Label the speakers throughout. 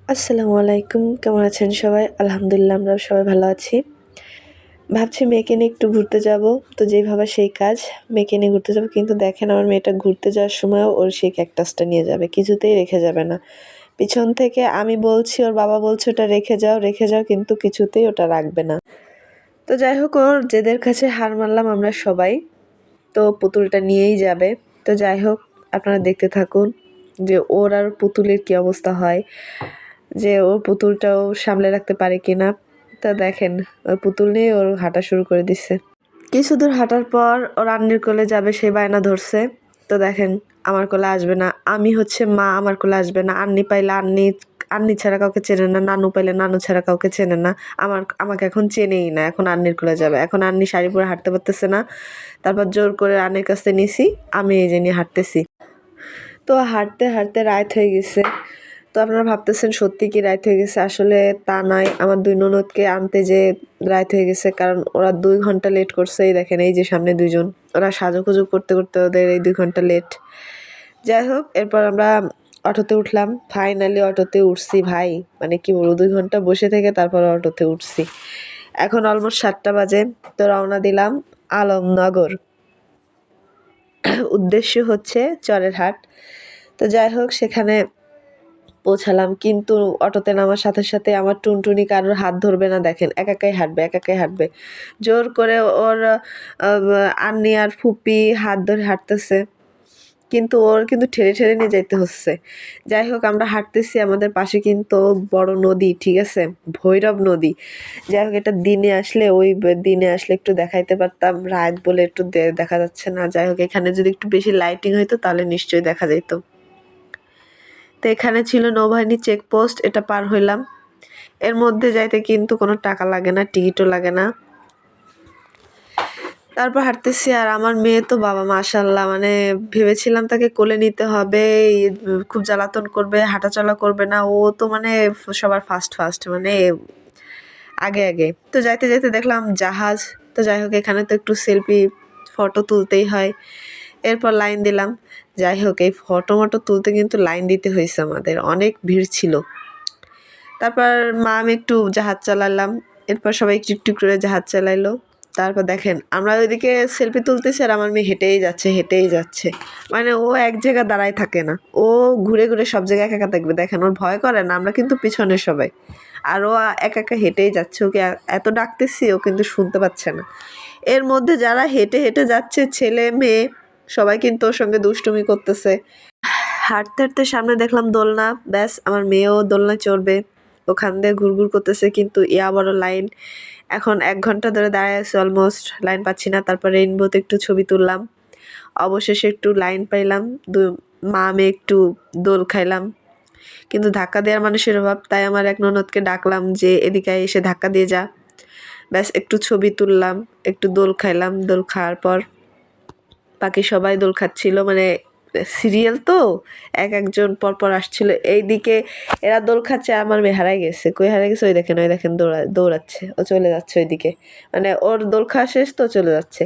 Speaker 1: আসসালামু আলাইকুম। কেমন আছেন সবাই? আলহামদুলিল্লাহ আমরা সবাই ভালো আছি। ভাবছি মেয়েকে নিয়ে একটু ঘুরতে যাব। তো যেই ভাবা সেই কাজ। মেয়েকে নিয়ে ঘুরতে যাব। কিন্তু দেখেন আমার মেয়েটা ঘুরতে যাওয়ার সময়ও ওর সেই ক্যাকটাসটা নিয়ে যাবে। কিছুতেই রেখে যাবে না। পিছন থেকে আমি বলছি, ওর বাবা বলছে ওটা রেখে যাও কিন্তু কিছুতেই ওটা রাখবে না। তো যাই হোক ওর জেদের কাছে হার মানলাম আমরা সবাই। তো পুতুলটা নিয়েই যাবে। তো যাই হোক আপনারা দেখতে থাকুন যে ওর আর পুতুলের কি অবস্থা হয়। যে ওর পুতুলটাও সামলে রাখতে পারে কিনা। তা দেখেন ওই পুতুল নিয়ে ওর হাঁটা শুরু করে দিচ্ছে। কিছু দূর হাঁটার পর ওর আন্নির কোলে যাবে সেই বায়না ধরছে। তো দেখেন আমার কোলে আসবে না। আমি হচ্ছে মা, আমার কোলে আসবে না। আন্নি পাইলে আন্নি ছাড়া কাউকে চেনে না, নানু পাইলে নানু ছাড়া কাউকে চেনে না। আমাকে এখন চেনেই না। এখন আন্নির কোলে যাবে। এখন আন্নি শাড়ি পরে হাঁটতে পারতেছে না। তারপর জোর করে আন্নির কাছ থেকে নিছি। আমি এই যে নিয়ে হাঁটতেছি। তো হাঁটতে হাঁটতে রাত হয়ে গেছে। তো আপনারা ভাবতেছেন সত্যি কি রাত হয়ে গেছে? আসলে তা নয়। আমার 2 ননদকে আনতে যেয়ে রাত হয়ে গেছে। কারণ ওরা 2 ঘন্টা লেট করছে। এই দেখেন এই যে সামনে 2 জন। ওরা সাজুগুজু করতে করতে ওদের এই 2 ঘন্টা লেট। যাই হোক এরপর আমরা অটোতে উঠলাম। ফাইনালি অটোতে উঠছি ভাই। মানে কি বলবো 2 ঘন্টা বসে থেকে তারপর অটোতে উঠছি। এখন অলমোস্ট 7টা বাজে। তো রওনা দিলাম আলমনগর। উদ্দেশ্য হচ্ছে চরের হাট। তো যাই হোক সেখানে পৌঁছালাম। কিন্তু অটোতে নামার সাথে সাথে আমার টুনটুনি কারোর হাত ধরবে না দেখেন। একাই হাঁটবে। জোর করে ওর আন্নি আর ফুপি হাত ধরে হাঁটতেছে। কিন্তু ওর কিন্তু ঠেলে নিয়ে যাইতে হচ্ছে। যাই হোক আমরা হাঁটতেছি আমাদের পাশে কিন্তু বড় নদী, ঠিক আছে? ভৈরব নদী। যাই হোক এটা দিনে আসলে একটু দেখাইতে পারতাম। রাত বলে একটু দেখা যাচ্ছে না। যাই হোক এখানে যদি একটু বেশি লাইটিং হইতো তাহলে নিশ্চয়ই দেখা যাইত। তো এখানে ছিল নৌবাহিনী চেকপোস্ট, এটা পার হইলাম। এর মধ্যে যাইতে কিন্তু কোনো টাকা লাগে না, টিকিটও লাগে না। তারপর হাঁটতেছি আর আমার মেয়ে তো বাবা মাশাআল্লাহ, মানে ভেবেছিলাম তাকে কোলে নিতে হবে, খুব জ্বালাতন করবে, হাঁটাচলা করবে না। ও তো মানে সবার ফার্স্ট মানে আগে। তো যাইতে দেখলাম জাহাজ। তো যাই হোক এখানে তো একটু সেলফি ফটো তুলতেই হয়। এরপর লাইন দিলাম। যাই হোক এই ফটো তুলতে কিন্তু লাইন দিতে হয়েছে আমাদের। অনেক ভিড় ছিল। তারপর আমি একটু জাহাজ চালালাম। এরপর সবাই একটু করে জাহাজ চালাইলো। তারপর দেখেন আমরা ওইদিকে সেলফি তুলতেছি আর আমার মেয়ে হেঁটেই যাচ্ছে। মানে ও এক জায়গায় দাঁড়ায় থাকে না। ও ঘুরে সব জায়গায় একা থাকবে। দেখেন ওর ভয় করে না। আমরা কিন্তু পিছনে সবাই। আর ও একা হেঁটেই যাচ্ছে। ওকে এত ডাকতেছি ও কিন্তু শুনতে পাচ্ছে না। এর মধ্যে যারা হেঁটে যাচ্ছে ছেলে মেয়ে সবাই কিন্তু ওর সঙ্গে দুষ্টুমি করতেছে। হাঁটতে সামনে দেখলাম দোলনা। ব্যাস আমার মেয়েও দোলনায় চড়বে। ওখান দিয়ে ঘুরঘুর করতেছে কিন্তু বড় লাইন। এখন 1 ঘন্টা ধরে দাঁড়ায় আছি অলমোস্ট, লাইন পাচ্ছি না। তারপর রেইনবোতে একটু ছবি তুললাম। অবশেষে একটু লাইন পাইলাম। মেয়ে একটু দোল খাইলাম। কিন্তু ধাক্কা দেওয়ার মানুষের অভাব। তাই আমার এক ননদকে ডাকলাম যে এদিকে এসে ধাক্কা দিয়ে যা। ব্যাস একটু ছবি তুললাম, একটু দোল খাইলাম। দোল খাওয়ার পর বাকি সবাই দোল খাচ্ছিল। মানে সিরিয়াল তো একজন পরপর আসছিল। এইদিকে এরা দোল খাচ্ছে, আমার মেয়ে হারাই গেছে। কই হারাই গেছে? ওই দেখেন দৌড়াচ্ছে। ও চলে যাচ্ছে ওইদিকে। মানে ওর দোল খাওয়া শেষ তো চলে যাচ্ছে।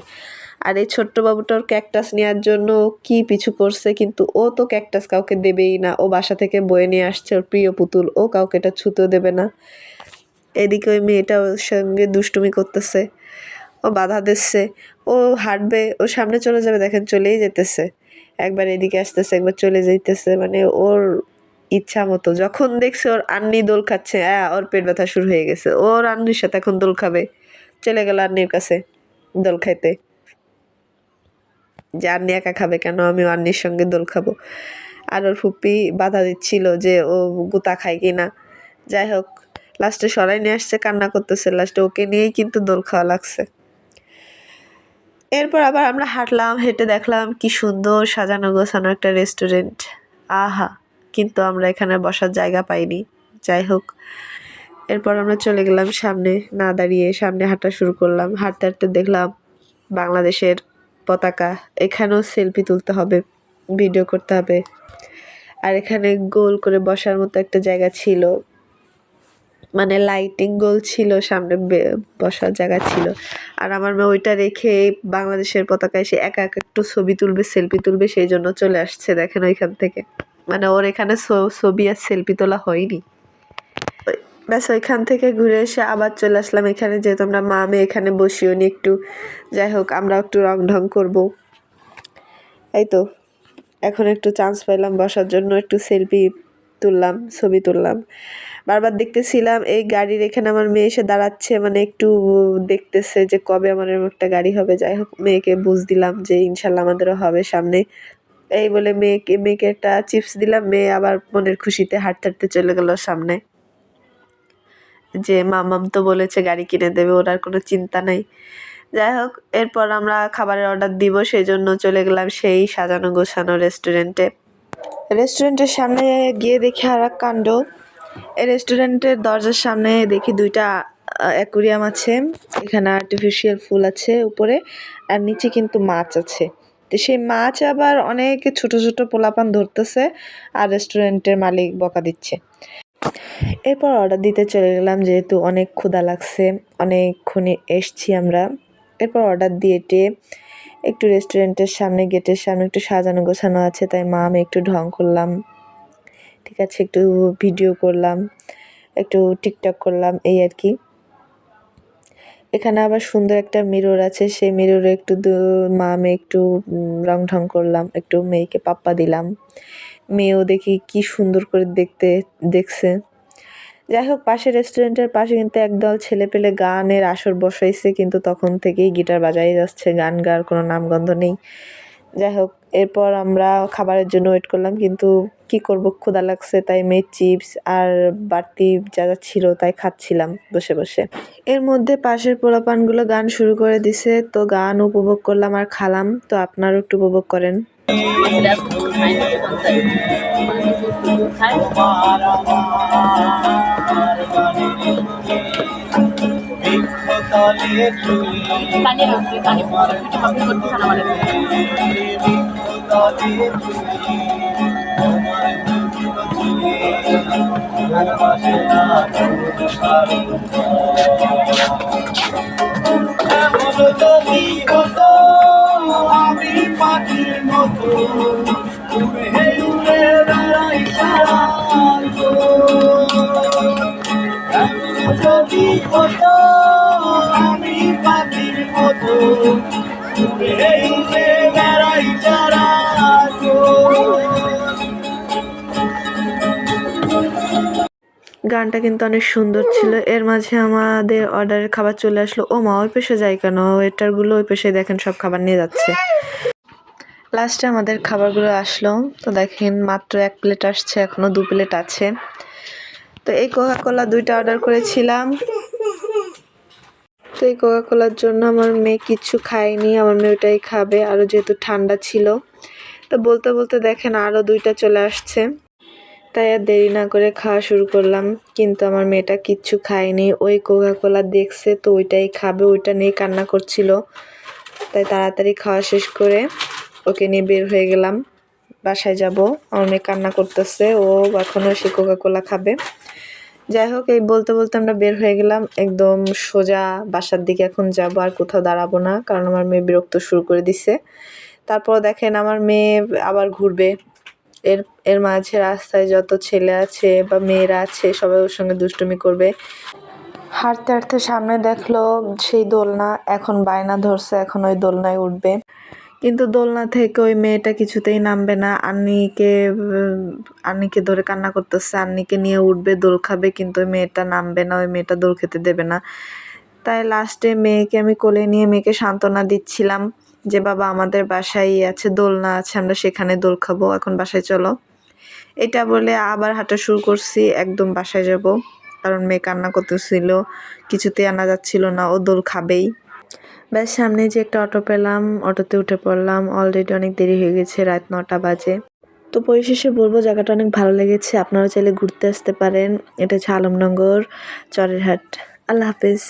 Speaker 1: আর এই ছোট্ট বাবুটার ক্যাকটাস নেওয়ার জন্য কি পিছু করছে, কিন্তু ও তো ক্যাকটাস কাউকে দেবেই না। ও বাসা থেকে বয়ে নিয়ে আসছে ওর প্রিয় পুতুল। ও কাউকে এটা ছুঁতেও দেবে না। এদিকে ওই মেয়েটা ওর সঙ্গে দুষ্টুমি করতেছে। ও বাধা দিচ্ছে। ও হাঁটবে, ও সামনে চলে যাবে, দেখেন চলেই যেতেছে। একবার এদিকে আসতেছে, একবার চলে যাইতেছে। মানে ওর ইচ্ছা মতো। যখন দেখছে ওর আন্নি দোল খাচ্ছে, ওর পেট ব্যথা শুরু হয়ে গেছে। ওর আন্নির সাথে এখন দোল খাবে। চলে গেল আন্নির কাছে দোল খাইতে। যে আন্নি একা খাবে কেন, আমিও আন্নির সঙ্গে দোল খাবো। আর ওর ফুপি বাধা দিচ্ছিল যে ও গুতা খায় কিনা। যাই হোক লাস্টে সরাই নিয়ে আসছে, কান্না করতেছে। লাস্টে ওকে নিয়েই কিন্তু দোল খাওয়া লাগছে। এরপর আবার আমরা হাঁটলাম, হেঁটে দেখলাম কি সুন্দর সাজানো গোছানো একটা রেস্টুরেন্ট। আহা! কিন্তু আমরা এখানে বসার জায়গা পাইনি। যাই হোক এরপর আমরা চলে গেলাম সামনে, না দাঁড়িয়ে সামনে হাঁটা শুরু করলাম। হাঁটতে দেখলাম বাংলাদেশের পতাকা। এখানেও সেলফি তুলতে হবে, ভিডিও করতে হবে। আর এখানে গোল করে বসার মতো একটা জায়গা ছিল। মানে লাইটিং গোল ছিল, সামনে বসার জায়গা ছিল। আর আমার মেয়ে ওইটা রেখে বাংলাদেশের পতাকায় সে একা একটু ছবি তুলবে, সেলফি তুলবে, সেই জন্য চলে আসছে দেখেন ওইখান থেকে। মানে ওর এখানে ছবি আর সেলফি তোলা হয়নি। ব্যাস ওইখান থেকে ঘুরে এসে আবার চলে আসলাম এখানে, যেহেতু আমরা মা মেয়ে এখানে বসিও নি একটু, যাই হোক আমরা একটু রং ঢং করবো। এই তো এখন একটু চান্স পাইলাম বসার জন্য, একটু সেলফি তুললাম, ছবি তুললাম। বারবার দেখতেছিলাম এই গাড়ির এখানে আমার মেয়ে এসে দাঁড়াচ্ছে, মানে একটু দেখতেছে যে কবে আমার এরকম একটা গাড়ি হবে। যাই হোক মেয়েকে বুঝ দিলাম যে ইনশাল্লাহ আমাদেরও হবে সামনে। এই বলে মেয়েকে একটা চিপস দিলাম, মেয়ে আবার মনের খুশিতে হাঁটতে হাঁটতে চলে গেল সামনে, যে মামাম তো বলেছে গাড়ি কিনে দেবে, ওর আর কোনো চিন্তা নাই। যাই হোক এরপর আমরা খাবারের অর্ডার দিব, সেই জন্য চলে গেলাম সেই সাজানো গোছানো রেস্টুরেন্টে। রেস্টুরেন্টের সামনে গিয়ে দেখি আর এক কাণ্ড। এই রেস্টুরেন্টের দরজার সামনে দেখি দুইটা অ্যাকুরিয়াম আছে, এখানে আর্টিফিশিয়াল ফুল আছে উপরে, আর নিচে কিন্তু মাছ আছে। তো সেই মাছ আবার অনেক ছোট ছোট পোলাপান ধরতেছে, আর রেস্টুরেন্টের মালিক বকা দিচ্ছে। এরপর অর্ডার দিতে চলে গেলাম, যেহেতু অনেক ক্ষুধা লাগছে, অনেকক্ষণে এসছি আমরা। এরপর অর্ডার দিয়ে একটু রেস্টুরেন্টের সামনে গেটের সামনে একটু সাজানো গোছানো আছে, তাই মা আমি একটু ঢং করলাম, ঠিক আছে, একটু ভিডিও করলাম, একটু টিকটক করলাম, এই আর কি। এখানে আবার সুন্দর একটা মিরর আছে, সেই মিররে একটু মা আমি একটু রং ঢং করলাম, একটু মেয়েকে পাপ্পা দিলাম। মেয়েও দেখি কি সুন্দর করে দেখছে। যাই হোক পাশে রেস্টুরেন্টের পাশে কিন্তু একদল ছেলে পেলে গানের আসর বসাইছে, কিন্তু তখন থেকেই গিটার বাজাই যাচ্ছে, গান গাওয়ার কোনো নামগন্ধ নেই। যাই হোক এরপর আমরা খাবারের জন্য ওয়েট করলাম, কিন্তু কি করব, ক্ষুধা লাগছে, তাই মেয়ে চিপস আর বাড়তি যা যা ছিল তাই খাচ্ছিলাম বসে বসে। এর মধ্যে পাশের পোলাপানগুলো গান শুরু করে দিছে, তো গান উপভোগ করলাম আর খালাম। তো আপনারাও একটু উপভোগ করেন।
Speaker 2: যদি হতো আমি পাখির মতো উড়ে উড়ে বেড়াই সারা, যদি হতো আমি পাখির মতো উড়ে উড়ে বেড়াই সারা।
Speaker 1: গানটা কিন্তু অনেক সুন্দর ছিল। এর মাঝে আমাদের অর্ডারের খাবার চলে আসলো। ও মা, ওই পেশে যায় কেন? ওয়েটারগুলো ওই পেশে দেখেন সব খাবার নিয়ে যাচ্ছে। লাস্টে আমাদের খাবারগুলো আসলো, তো দেখেন মাত্র 1 প্লেট আসছে, এখনো 2 প্লেট আছে। তো এই কোকা-কোলা 2টা অর্ডার করেছিলাম। তো এই কোকা-কোলার জন্য আমার মেয়ে কিচ্ছু খায়নি, আমার মেয়ে ওটাই খাবে, আরও যেহেতু ঠান্ডা ছিল। তো বলতে বলতে দেখেন আরও 2টা চলে আসছে, তাই আর দেরি না করে খাওয়া শুরু করলাম। কিন্তু আমার মেয়েটা কিচ্ছু খায়নি, ওই কোকা-কোলা দেখছে তো ওইটাই খাবে, ওইটা নিয়ে কান্না করছিল। তাই তাড়াতাড়ি খাওয়া শেষ করে ওকে নিয়ে বের হয়ে গেলাম, বাসায় যাব। আমার মেয়ে কান্না করতেছে, ও এখনও সে কোকা-কোলা খাবে। যাই হোক এই বলতে বলতে আমরা বের হয়ে গেলাম, একদম সোজা বাসার দিকে এখন যাব, আর কোথাও দাঁড়াবো না, কারণ আমার মেয়ে বিরক্ত শুরু করে দিছে। তারপর দেখেন আমার মেয়ে আবার ঘুরবে, এর এর মাঝে রাস্তায় যত ছেলে আছে বা মেয়েরা আছে সবাই ওর সঙ্গে দুষ্টুমি করবে। হাঁটতে হাঁটতে সামনে দেখলো সেই দোলনা, এখন বায়না ধরছে এখন ওই দোলনায় উঠবে, কিন্তু দোলনা থেকে ওই মেয়েটা কিছুতেই নামবে না। আন্নিকে ধরে কান্না করতেছে, আন্নিকে নিয়ে উঠবে, দোল খাবে, কিন্তু ওই মেয়েটা নামবে না, ওই মেয়েটা দোল খেতে দেবে না। তাই লাস্টে মেয়েকে আমি কোলে নিয়ে মেয়েকে সান্ত্বনা দিচ্ছিলাম যে বাবা আমাদের বাসায় আছে, দোলনা আছে, আমরা সেখানে দোল খাবো, এখন বাসায় চলো। এটা বলে আবার হাঁটা শুরু করছি, একদম বাসায় যাব, কারণ মেয়ে কান্না করতেছিল, কিছুতেই আনা যাচ্ছিল না, ও দোল খাবেই। ব্যাস সামনে যে একটা অটো পেলাম, অটোতে উঠে পড়লাম। অলরেডি অনেক দেরি হয়ে গেছে, রাত 9টা বাজে। তো পরিশেষে বলবো জায়গাটা অনেক ভালো লেগেছে, আপনারা চাইলে ঘুরতে আসতে পারেন। এটা হচ্ছে আলমনগর চরেরহাট। আল্লাহ হাফেজ।